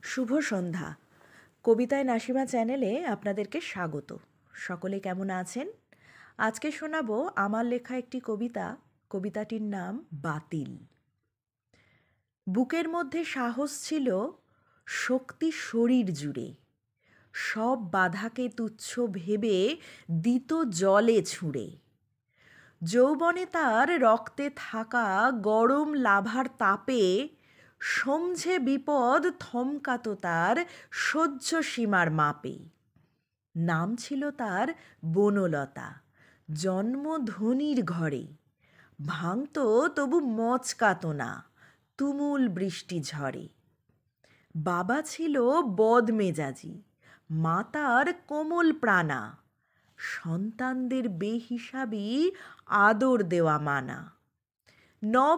শুভ সন্ধ্যা। কবিতায় নাসিমা চ্যানেলে আপনাদেরকে স্বাগত। সকলে কেমন আছেন? আজকে শোনাবো আমার লেখা একটি কবিতা। কবিতাটির নাম বাতিল। বুকের মধ্যে সাহস ছিল, শক্তি শরীর জুড়ে। সব বাধাকে তুচ্ছ ভেবে দিত জলে ছুঁড়ে। যৌবনে তার রক্তে থাকা গরম লাভার তাপে সমঝে বিপদ থমকাত তার সহ্য সীমার মাপে। নাম ছিল তার বনলতা, জন্ম ধনির ঘরে। ভাঙত তবু মচকাত না তুমুল বৃষ্টি ঝড়ে। বাবা ছিল বদমেজাজি, মা তার কোমল প্রাণা। সন্তানদের বেহিসাবি আদর দেওয়া মানা।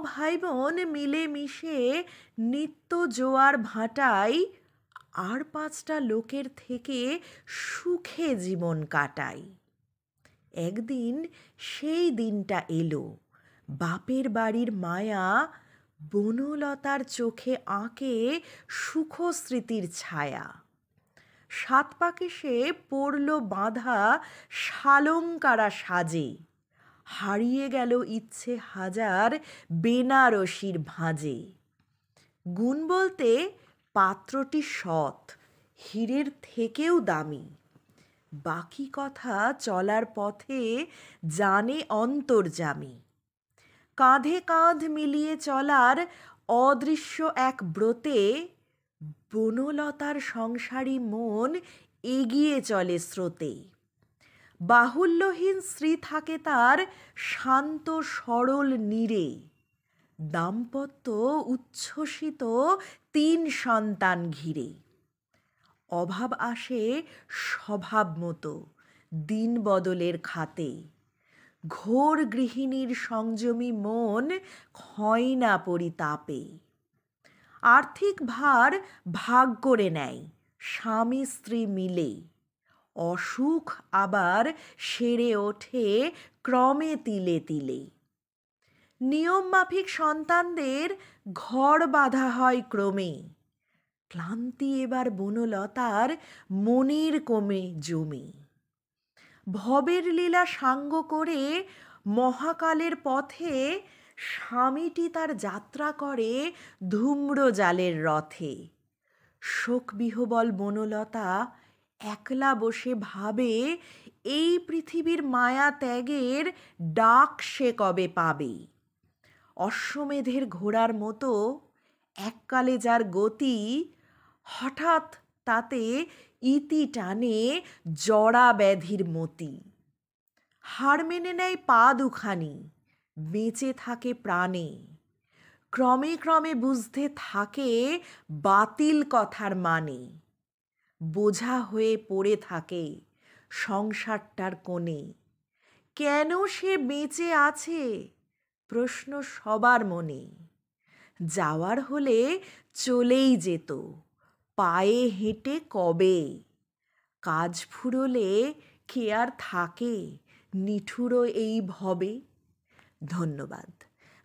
ভাই বোন মিলেমিশে নিত্য জোয়ার ভাটায় আর 5টা লোকের থেকে সুখে জীবন কাটাই। একদিন সেই দিনটা এলো, বাপের বাড়ির মায়া বনলতার চোখে আঁকে সুখ স্মৃতির ছায়া। 7 পাকে সে পড়ল বাঁধা শালঙ্কারা সাজে। হারিয়ে গেল ইচ্ছে হাজার বেনারসির ভাঁজে। গুণ বলতে পাত্রটি সৎ, হীরের থেকেও দামি। বাকি কথা চলার পথে জানে অন্তর্যামী। কাঁধে কাঁধ মিলিয়ে চলার অদৃশ্য এক ব্রতে বনলতার সংসারী মন এগিয়ে চলে স্রোতে। বাহুল্যহীন স্ত্রী থাকে তার শান্ত সরল নীরে। দাম্পত্য উচ্ছ্বসিত 3 সন্তান ঘিরে। অভাব আসে স্বভাব মতো দিন বদলের খাতে। ঘোর গৃহিণীর সংযমী মন ক্ষয় না পরিতাপে। আর্থিক ভার ভাগ করে নেয় স্বামী স্ত্রী মিলে। অসুখ আবার সেরে ওঠে ক্রমে তিলে তিলে। নিয়ম মাফিক সন্তানদের ঘর বাঁধা হয় ক্রমে। ক্লান্তি এবার বনলতার মনের কমে জমে। ভবের লীলা সাঙ্গ করে মহাকালের পথে স্বামীটি তার যাত্রা করে ধূম্র জালের রথে। শোকবিহ্বল বনলতা একলা বসে ভাবে, এই পৃথিবীর মায়া ত্যাগের ডাক সে কবে পাবে। অশ্বমেধের ঘোড়ার মতো এককালে যার গতি, হঠাৎ তাতে ইতি টানে জড়া ব্যাধির মতি। হার মেনে নেয় পা দুখানি, বেঁচে থাকে প্রাণে। ক্রমে ক্রমে বুঝতে থাকে বাতিল কথার মানে। বোঝা হয়ে পড়ে থাকে সংসারটার কোণে। কেন সে বেঁচে আছে প্রশ্ন সবার মনে। যাওয়ার হলে চলেই যেত, পায়ে হেঁটে কবে। কাজ ফুরোলে কে আর থাকে নিঠুরো এই ভবে। ধন্যবাদ।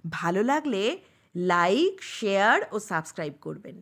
ভালো লাগলে লাইক, শেয়ার ও সাবস্ক্রাইব করবেন।